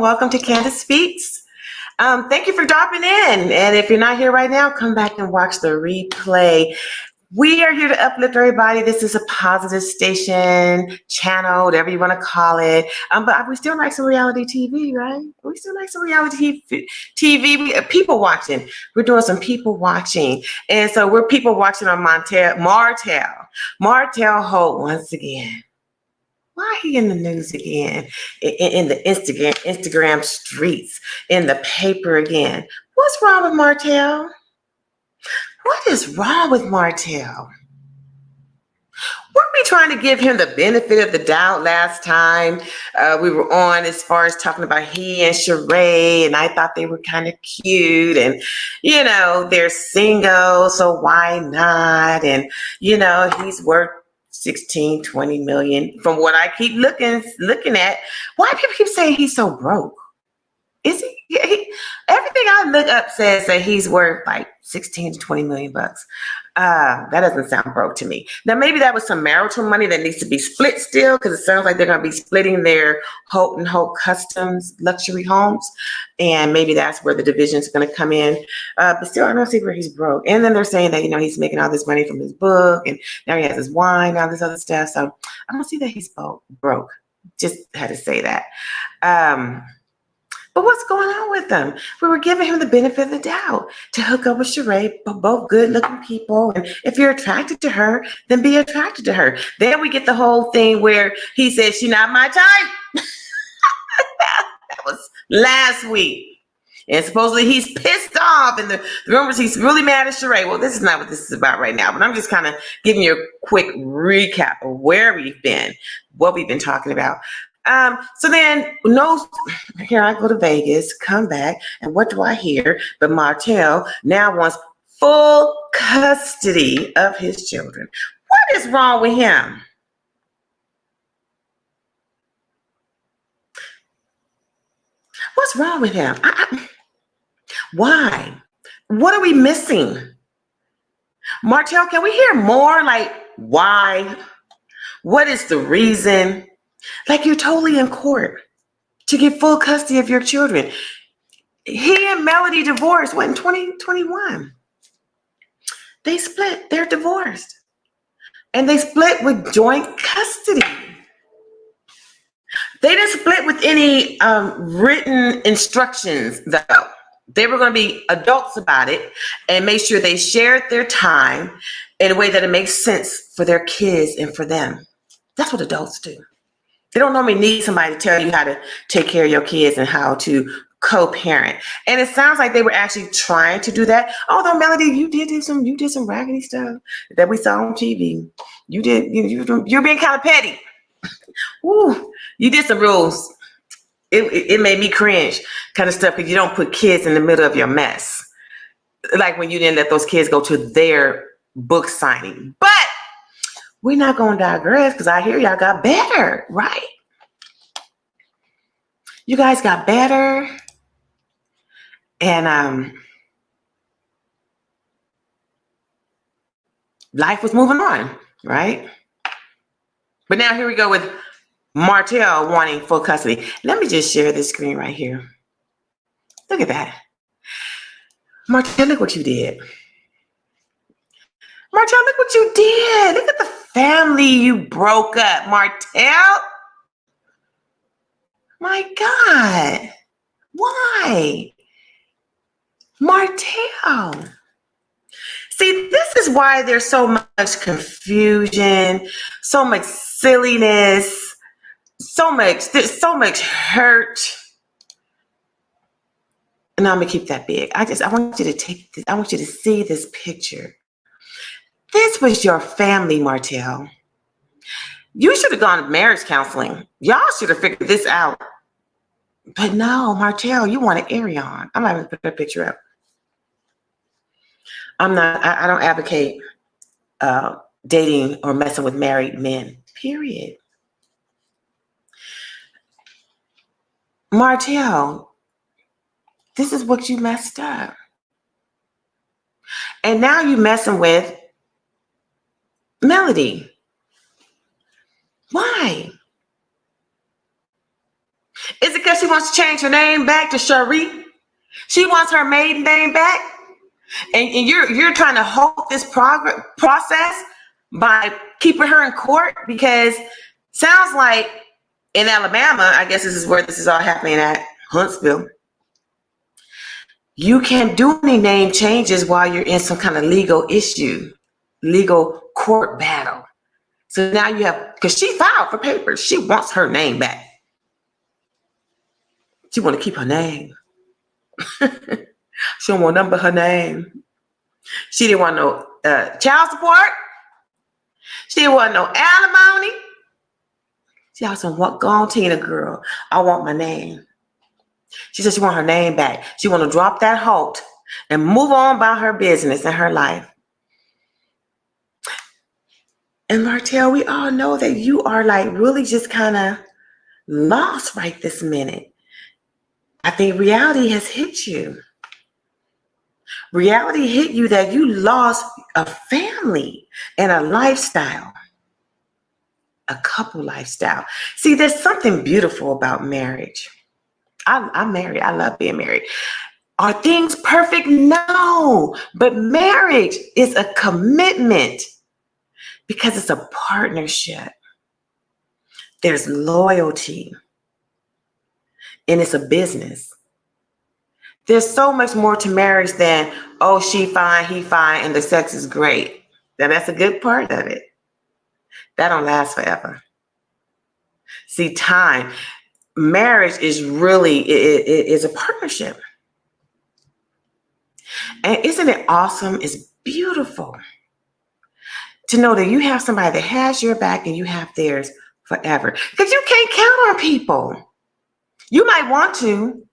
welcome to Candace Speaks. Thank you for dropping in. And if you're not here right now, come back and watch the replay. We are here to uplift everybody. This is a positive station, channel, whatever you want to call it. But we still like some reality TV, right? We still like some reality TV. People watching. We're doing some people watching. And so we're people watching on Martell Holt once again. Why he in the news again? In the Instagram streets, in the paper again. What's wrong with Martell? What is wrong with Martell? Weren't we trying to give him the benefit of the doubt last time we were on, as far as talking about he and Sheree, and I thought they were kind of cute, and they're single, so why not? And he's worth 16, 20 million from what I keep looking at. Why people keep saying he's so broke? Is he? Everything I look up says that he's worth like 16 to 20 million bucks. That doesn't sound broke to me. Now, maybe that was some marital money that needs to be split still, because it sounds like they're going to be splitting their Holt and Holt Customs luxury homes. And maybe that's where the division is going to come in. But still, I don't see where he's broke. And then they're saying that, he's making all this money from his book, and now he has his wine, all this other stuff. So I don't see that he's broke. Just had to say that. But what's going on with them? We were giving him the benefit of the doubt to hook up with Sheree, both good-looking people. And if you're attracted to her, then be attracted to her. Then we get the whole thing where he said, she's not my type. That was last week. And supposedly he's pissed off, and the rumors he's really mad at Sheree. Well, this is not what this is about right now, but I'm just kind of giving you a quick recap of where we've been, what we've been talking about. So then, here I go to Vegas, come back, and what do I hear? But Martell now wants full custody of his children. What is wrong with him? What's wrong with him? Why? What are we missing? Martell, can we hear more? Like, why? What is the reason? Like, you're totally in court to get full custody of your children. He and Melody divorced, in 2021? They split. They're divorced. And they split with joint custody. They didn't split with any written instructions, though. They were going to be adults about it and make sure they shared their time in a way that it makes sense for their kids and for them. That's what adults do. They don't normally need somebody to tell you how to take care of your kids and how to co-parent. And it sounds like they were actually trying to do that. Although, Melody, you did some raggedy stuff that we saw on TV. You're being kind of petty. Ooh, you did some rules. It made me cringe kind of stuff, because you don't put kids in the middle of your mess. Like when you didn't let those kids go to their book signing. But we're not going to digress, because I hear y'all got better, right? You guys got better. And life was moving on, right? But now here we go with Martell wanting full custody. Let me just share this screen right here. Look at that. Martell, look what you did. Martell, look what you did. Look at the family you broke up, Martell. My God. Why? Martell. See, this is why there's so much confusion, so much silliness, there's so much hurt. And I'm gonna keep that big. I want you to see this picture. This was your family, Martell. You should have gone to marriage counseling. Y'all should have figured this out. But no, Martell, you wanted Arion. I'm not going to put that picture up. I don't advocate dating or messing with married men, period. Martell, this is what you messed up. And now you messing with Melody. Why? Is it because she wants to change her name back to Sheree? She wants her maiden name back? And you're trying to halt this process by keeping her in court? Because sounds like in Alabama, I guess this is where this is all happening at Huntsville, you can't do any name changes while you're in some kind of legal issue, legal court battle. So now you have, because she filed for papers, she wants her name back. She want to keep her name. She don't want nothing but her name. She didn't want no child support. She didn't want no alimony. She also want, go on, Tina girl, I want my name. She said she want her name back. She want to drop that Holt and move on about her business and her life. And Martell, we all know that you are like really just kind of lost right this minute. I think reality has hit you. Reality hit you that you lost a family and a lifestyle, a couple lifestyle. See, there's something beautiful about marriage. I'm married. I love being married. Are things perfect? No, but marriage is a commitment because it's a partnership. There's loyalty and it's a business. There's so much more to marriage than, oh, she fine, he fine, and the sex is great. Now that's a good part of it. That don't last forever. See, time, marriage is really, it is a partnership. And isn't it awesome? It's beautiful to know that you have somebody that has your back and you have theirs forever. Because you can't count on people. You might want to,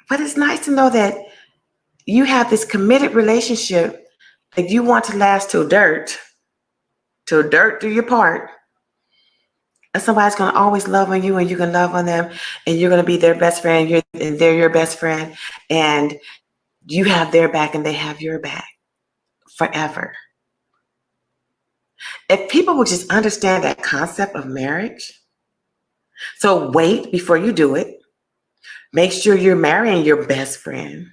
but it's nice to know that you have this committed relationship that you want to last till dirt do your part. And somebody's going to always love on you and you can love on them and you're going to be their best friend and they're your best friend and you have their back and they have your back forever. If people would just understand that concept of marriage, so wait before you do it. Make sure you're marrying your best friend,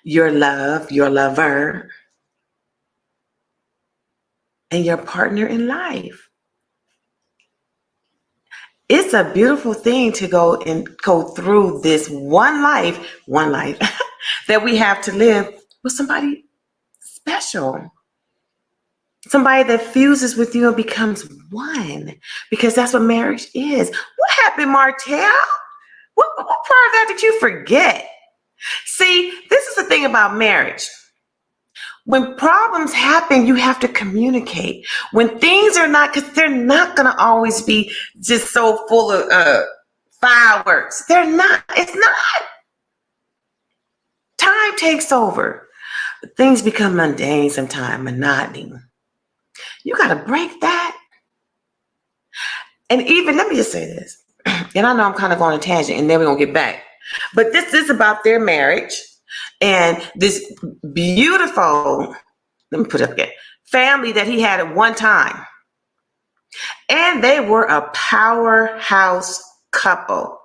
your love, your lover, and your partner in life. It's a beautiful thing to go through this one life that we have to live with somebody special. Somebody that fuses with you and becomes one, because that's what marriage is. What happened, Martell? What part of that did you forget? See, this is the thing about marriage. When problems happen, you have to communicate. When things are not, because they're not going to always be just so full of fireworks. They're not. It's not. Time takes over. Things become mundane sometimes, monotony. You got to break that. And even, let me just say this. And I know I'm kind of going on a tangent and then we're going to get back. But this is about their marriage and this beautiful, let me put it up again, family that he had at one time. And they were a powerhouse couple.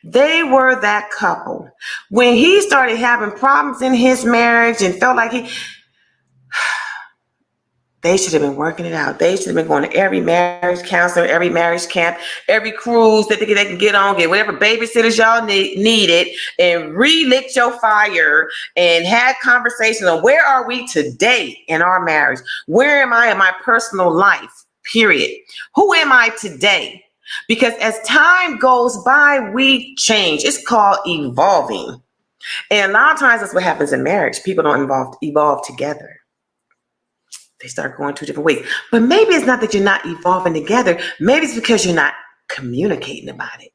They were that couple. When he started having problems in his marriage and felt like they should have been working it out. They should have been going to every marriage counselor, every marriage camp, every cruise that they can get on, get whatever babysitters y'all needed, and relit your fire and had conversations on where are we today in our marriage? Where am I in my personal life? Period. Who am I today? Because as time goes by, we change. It's called evolving. And a lot of times that's what happens in marriage. People don't evolve together. They start going two different ways. But maybe it's not that you're not evolving together. Maybe it's because you're not communicating about it.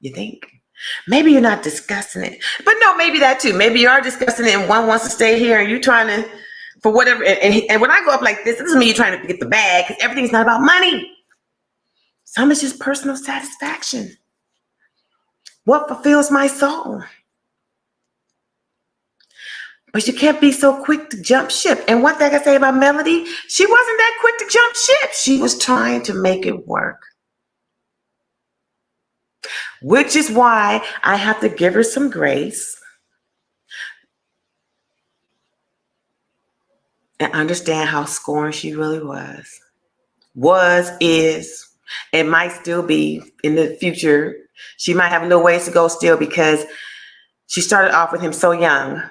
You think? Maybe you're not discussing it. But no, maybe that too. Maybe you are discussing it and one wants to stay here and you're trying to, for whatever. And when I go up like this is me trying to get the bag because everything's not about money. Some is just personal satisfaction. What fulfills my soul? But you can't be so quick to jump ship. And one thing I say about Melody, she wasn't that quick to jump ship. She was trying to make it work. Which is why I have to give her some grace and understand how scorned she really was. Is, and might still be in the future. She might have no ways to go still because she started off with him so young.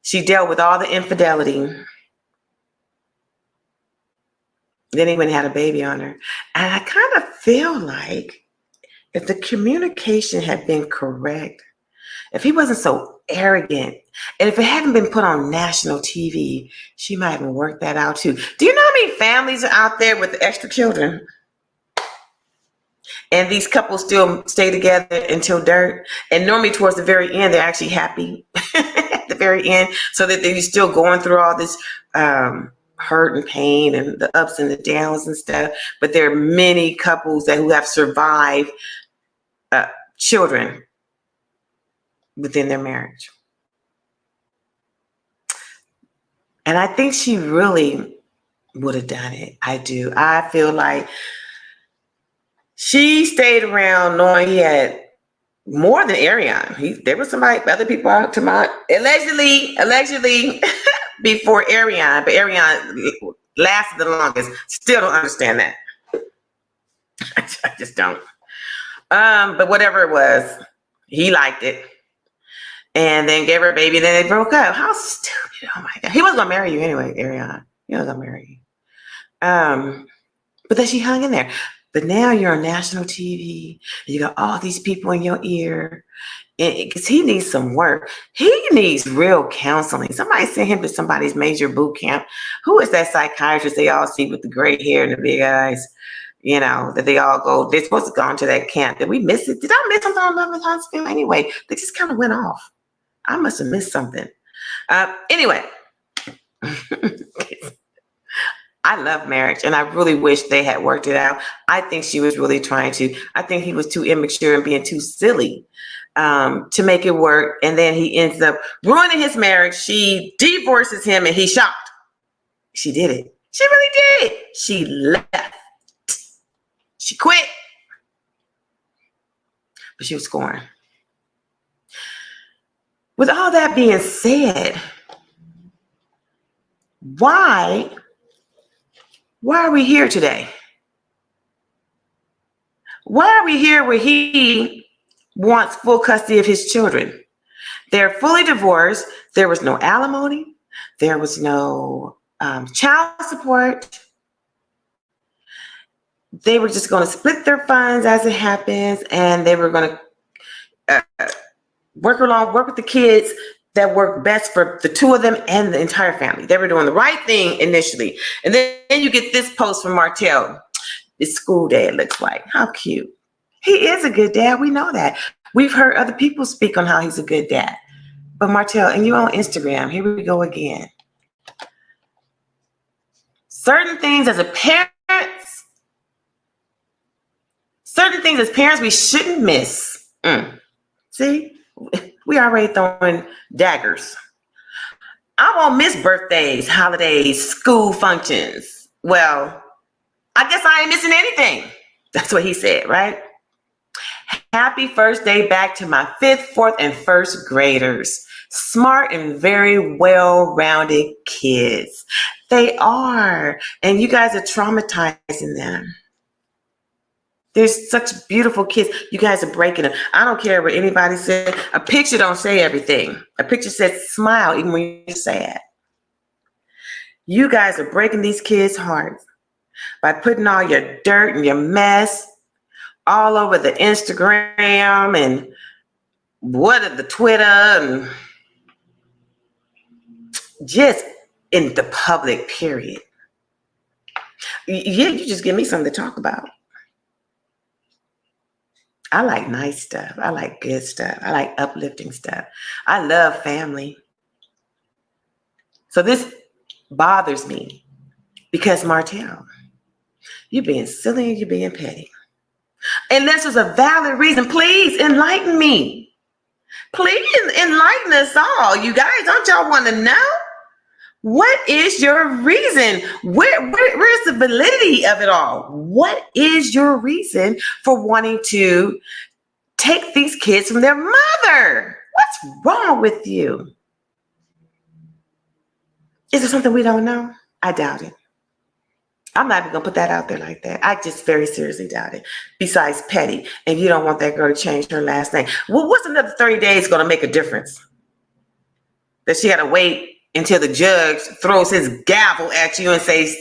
She dealt with all the infidelity. Then he went and had a baby on her. And I kind of feel like if the communication had been correct, if he wasn't so arrogant, and if it hadn't been put on national TV, she might have worked that out too. Do you know how many families are out there with extra children? And these couples still stay together until dirt. And normally towards the very end, they're actually happy at the very end, so that they're still going through all this hurt and pain and the ups and the downs and stuff. But there are many couples who have survived children within their marriage. And I think she really would have done it. I do. I feel like she stayed around knowing he had more than Ariane. There was other people out to my allegedly before Ariane, but Ariane lasted the longest. Still don't understand that. I just don't. But whatever it was, he liked it. And then gave her a baby, and then they broke up. How stupid. Oh my God. He wasn't gonna marry you anyway, Ariane. He wasn't gonna marry you. But then she hung in there. But now you're on national TV. You got all these people in your ear. Because he needs some work. He needs real counseling. Somebody send him to somebody's major boot camp. Who is that psychiatrist they all see with the gray hair and the big eyes? You know, that they all go, they're supposed to go into that camp. Did we miss it? Did I miss something on Love in Huntsville? Anyway, they just kind of went off. I must have missed something. Anyway. I love marriage, and I really wish they had worked it out. I think she was really trying to. I think he was too immature and being too silly to make it work. And then he ends up ruining his marriage. She divorces him, and he's shocked. She did it. She really did. She left. She quit. But she was scorned. With all that being said, why are we here today? Why are we here where he wants full custody of his children? They're fully divorced. There was no alimony. There was no child support. They were just going to split their funds as it happens, and they were going to work with the kids that worked best for the two of them and the entire family. They were doing the right thing initially. And then you get this post from Martell. It's school day, it looks like. How cute. He is a good dad. We know that. We've heard other people speak on how he's a good dad. But Martell, and you on Instagram, here we go again. Certain things as parents we shouldn't miss. See? We already throwing daggers. I won't miss birthdays, holidays, school functions. Well, I guess I ain't missing anything. That's what he said, right? Happy first day back to my 5th, 4th, and 1st graders. Smart and very well-rounded kids. They are. And you guys are traumatizing them. There's such beautiful kids. You guys are breaking them. I don't care what anybody said. A picture don't say everything. A picture says smile even when you're sad. You guys are breaking these kids' hearts by putting all your dirt and your mess all over the Instagram and the Twitter and just in the public, period. Yeah, you just give me something to talk about. I like nice stuff. I like good stuff. I like uplifting stuff. I love family. So this bothers me because Martell, you're being silly and you're being petty. Unless there's a valid reason, please enlighten me. Please enlighten us all. You guys, don't y'all want to know? What is your reason? Where's the validity of it all? What is your reason for wanting to take these kids from their mother? What's wrong with you? Is there something we don't know? I doubt it. I'm not even going to put that out there like that. I just very seriously doubt it. Besides petty, and you don't want that girl to change her last name. Well, what's another 30 days going to make a difference? That she got to wait until the judge throws his gavel at you and says,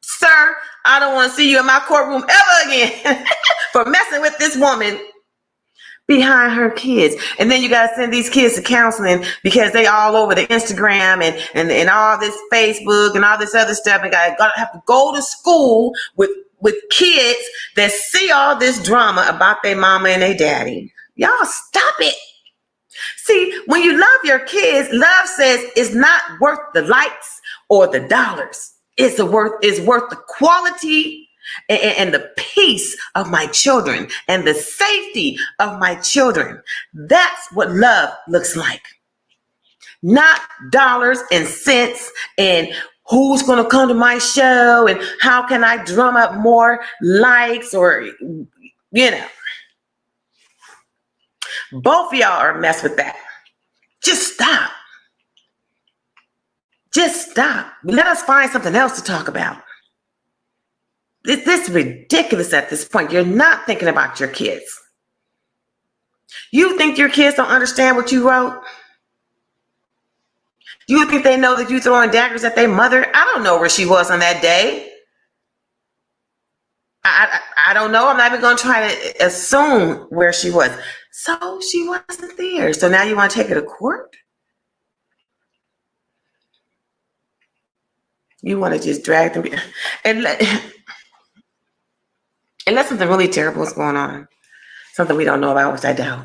sir, I don't want to see you in my courtroom ever again for messing with this woman behind her kids. And then you got to send these kids to counseling because they all over the Instagram and all this Facebook and all this other stuff. And got to have to go to school with kids that see all this drama about their mama and their daddy. Y'all stop it. See, when you love your kids, love says it's not worth the likes or the dollars. It's worth the quality and the peace of my children and the safety of my children. That's what love looks like. Not dollars and cents and who's going to come to my show and how can I drum up more likes or, Both of y'all are a mess with that. Just stop. Just stop. Let us find something else to talk about. This is ridiculous at this point. You're not thinking about your kids. You think your kids don't understand what you wrote? You think they know that you throwing daggers at their mother? I don't know where she was on that day. I don't know. I'm not even going to try to assume where she was. So she wasn't there. So now you want to take her to court? You want to just drag them unless something really terrible is going on, something we don't know about, which I doubt.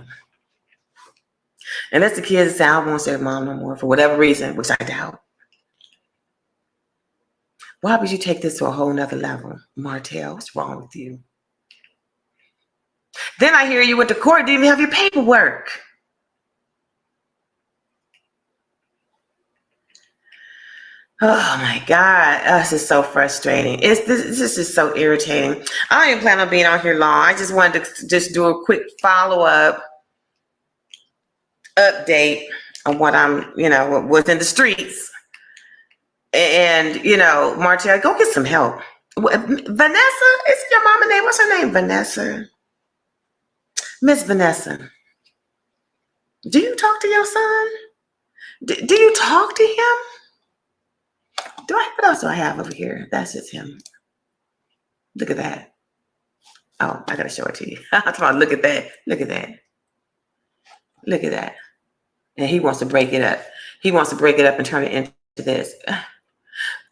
Unless the kids say, I won't see their mom no more for whatever reason, which I doubt. Why would you take this to a whole nother level? Martell, what's wrong with you? Then I hear you went to court, didn't even have your paperwork. Oh my God, this is so frustrating. This is so irritating. I don't even plan on being on here long. I just wanted to just do a quick follow-up update on what what was in the streets. And, Martell, go get some help. Vanessa, is your mama name? What's her name? Vanessa. Miss Vanessa. Do you talk to your son? Do you talk to him? What else do I have over here? That's just him. Look at that. Oh, I gotta show it to you. I'm talking about, look at that. Look at that. Look at that. And he wants to break it up. He wants to break it up and turn it into this.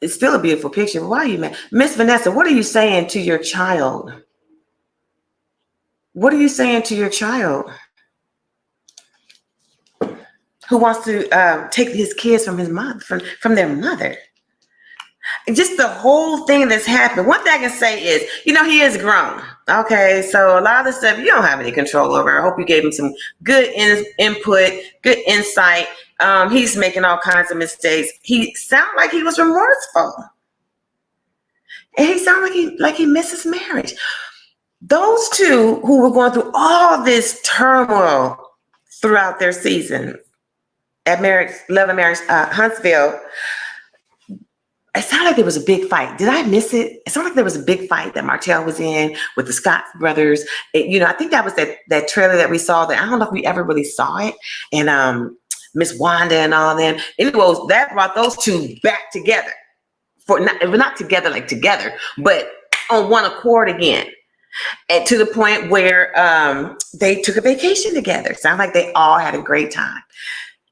It's still a beautiful picture. Why are you mad? Miss Vanessa, what are you saying to your child? What are you saying to your child who wants to take his kids from his mother, from their mother? Just the whole thing that's happened. One thing I can say is, he is grown. Okay, so a lot of the stuff you don't have any control over. I hope you gave him some good input, good insight. He's making all kinds of mistakes. He sounded like he was remorseful, and he sounded like he misses marriage. Those two who were going through all this turmoil throughout their season at Love and Marriage Huntsville. It sounded like there was a big fight. Did I miss it? It sounded like there was a big fight that Martell was in with the Scott brothers. I think that was that trailer that we saw. That I don't know if we ever really saw it. And Miss Wanda and all them. Anyways, that brought those two back together. Not together like together, but on one accord again. And to the point where they took a vacation together. Sound like they all had a great time.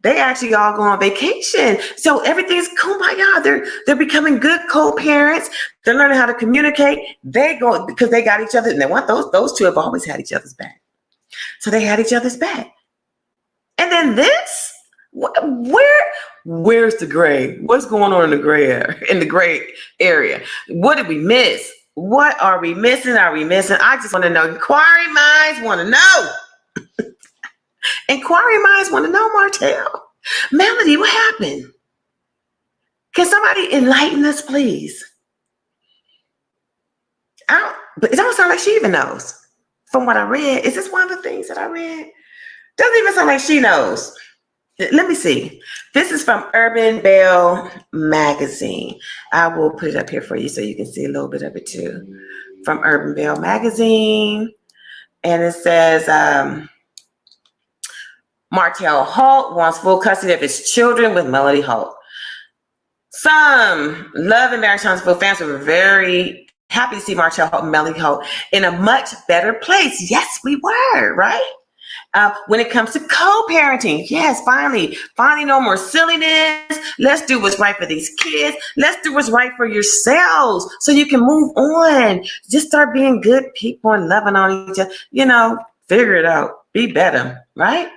They actually all go on vacation. So everything's kumbaya. They're becoming good co-parents. They're learning how to communicate. They go because they got each other. And they want those two have always had each other's back. So they had each other's back. And then this, where's the gray? What's going on in the gray area? What did we miss? What are we missing? I just want to know. Inquiry minds want to know. Inquiring minds want to know, Martell. Melody, what happened? Can somebody enlighten us, please? But it don't sound like she even knows. From what I read, is this one of the things that I read? Doesn't even sound like she knows. Let me see. This is from Urban Belle Magazine. I will put it up here for you so you can see a little bit of it too. From Urban Belle Magazine. And it says, Martell Holt wants full custody of his children with Melody Holt. Some Love and Marriage Huntsville fans were very happy to see Martell Holt and Melody Holt in a much better place. Yes, we were, right? When it comes to co-parenting, yes, finally no more silliness. Let's do what's right for these kids. Let's do what's right for yourselves so you can move on. Just start being good people and loving on each other. Figure it out. Be better, right?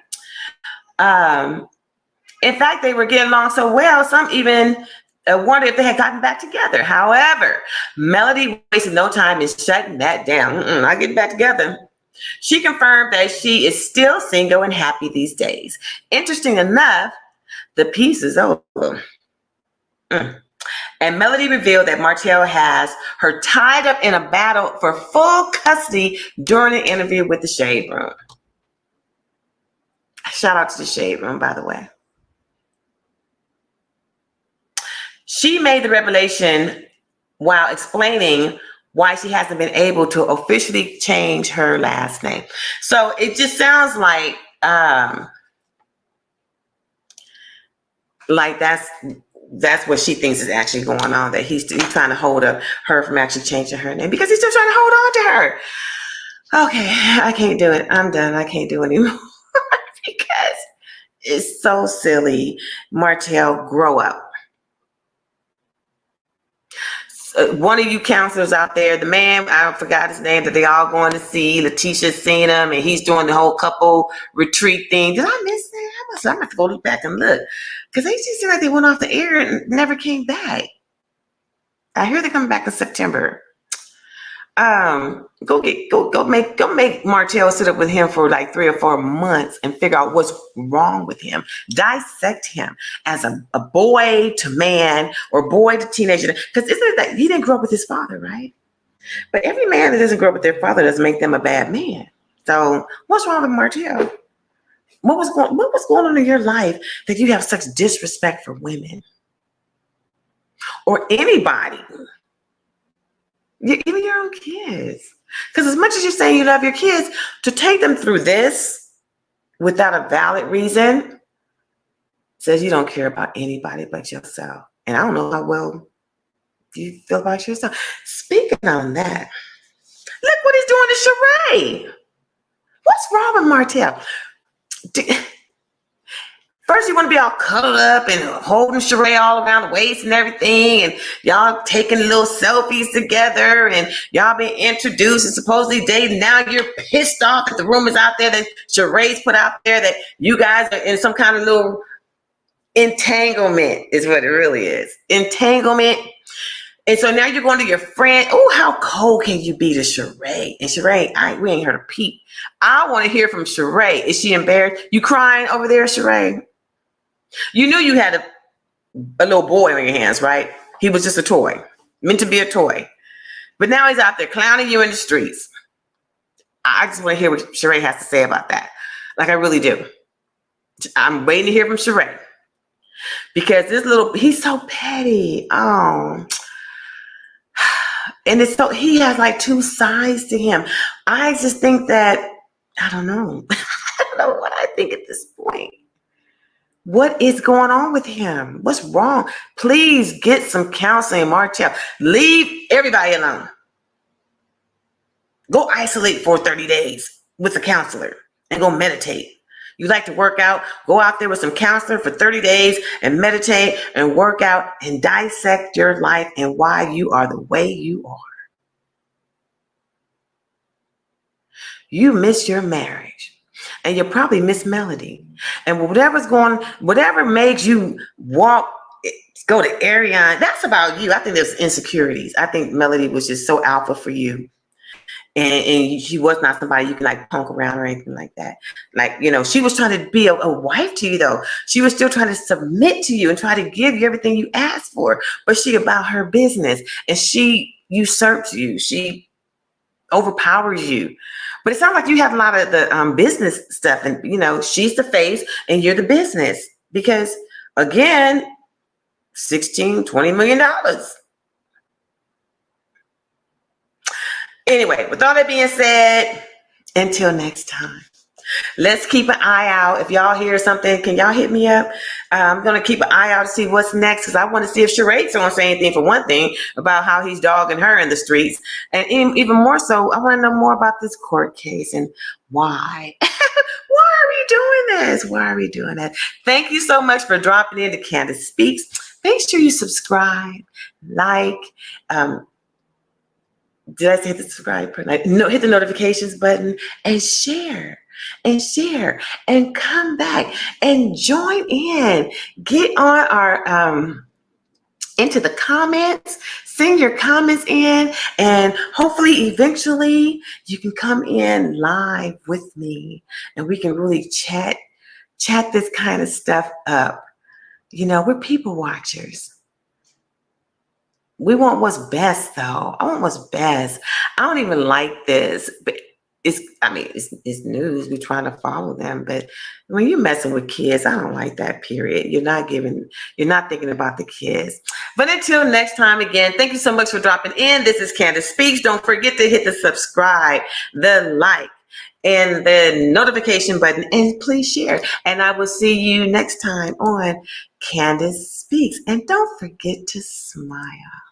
In fact, they were getting along so well, some even wondered if they had gotten back together. However, Melody wasted no time in shutting that down. Not getting back together. She confirmed that she is still single and happy these days. Interesting enough, the piece is over. And Melody revealed that Martell has her tied up in a battle for full custody during an interview with the Shade Room. Shout out to the Shade Room, by the way. She made the revelation while explaining why she hasn't been able to officially change her last name. So it just sounds like that's what she thinks is actually going on, that he's trying to hold up her from actually changing her name because he's still trying to hold on to her. Okay, I can't do it. I'm done. I can't do it anymore because it's so silly. Martell, grow up. One of you counselors out there, the man, I forgot his name, that they all going to see. Letitia's seen him, and he's doing the whole couple retreat thing. Did I miss that? I'm gonna have to go look back and look, because they just seem like they went off the air and never came back. I hear they're coming back in September. Go make Martell sit up with him for like 3 or 4 months and figure out what's wrong with him. Dissect him as a boy to man or boy to teenager. Because isn't it that he didn't grow up with his father, right? But every man that doesn't grow up with their father doesn't make them a bad man. So what's wrong with Martell? What was going on in your life that you have such disrespect for women or anybody? Even your own kids. Because as much as you're saying you love your kids, to take them through this without a valid reason says you don't care about anybody but yourself. And I don't know how well you feel about yourself. Speaking on that, look what he's doing to Sheree. What's wrong with Martell? First, you want to be all cuddled up and holding Sheree all around the waist and everything, and y'all taking little selfies together, and y'all been introduced and supposedly dating. Now you're pissed off that the rumors out there that Sheree's put out there that you guys are in some kind of little entanglement is what it really is. Entanglement. And so now you're going to your friend. Oh, how cold can you be to Sheree? And Sheree, we ain't heard a peep. I want to hear from Sheree. Is she embarrassed? You crying over there, Sheree? You knew you had a little boy on your hands, right? He was just a toy, meant to be a toy. But now he's out there clowning you in the streets. I just want to hear what Sheree has to say about that. Like, I really do. I'm waiting to hear from Sheree. Because he's so petty. Oh. And he has like 2 sides to him. I just think that, I don't know. I don't know what I think at this point. What is going on with him? What's wrong? Please get some counseling, Martell. Leave everybody alone. Go isolate for 30 days with a counselor and go meditate. You like to work out? Go out there with some counselor for 30 days and meditate and work out and dissect your life and why you are the way you are. You miss your marriage. And you probably miss Melody. And whatever makes you go to Ariane, that's about you. I think there's insecurities. I think Melody was just so alpha for you. and she was not somebody you can like punk around or anything like that. Like, she was trying to be a wife to you though. She was still trying to submit to you and try to give you everything you asked for, but she about her business, and she usurps you. She overpowers you. But it sounds like you have a lot of the business stuff, and she's the face and you're the business, because again, 16-20 million dollars. Anyway, with all that being said, until next time, let's keep an eye out. If y'all hear something, can y'all hit me up? I'm going to keep an eye out to see what's next, because I want to see if Sheree's going to say anything, for one thing, about how he's dogging her in the streets. And even more so, I want to know more about this court case and why. Why are we doing this? Why are we doing that? Thank you so much for dropping in to Candace Speaks. Make sure you subscribe, like, did I say the subscribe button? No, hit the notifications button and share and come back and join in. Get on our into the comments, send your comments in, and hopefully eventually you can come in live with me and we can really chat this kind of stuff up. We're people watchers. We want what's best, though. I want what's best. I don't even like this, but it's news. We're trying to follow them. But when you're messing with kids, I don't like that, period. You're not thinking about the kids. But until next time, again, thank you so much for dropping in. This is Candace Speaks. Don't forget to hit the subscribe, the like, and the notification button, and please share. And I will see you next time on Candace Speaks. And don't forget to smile.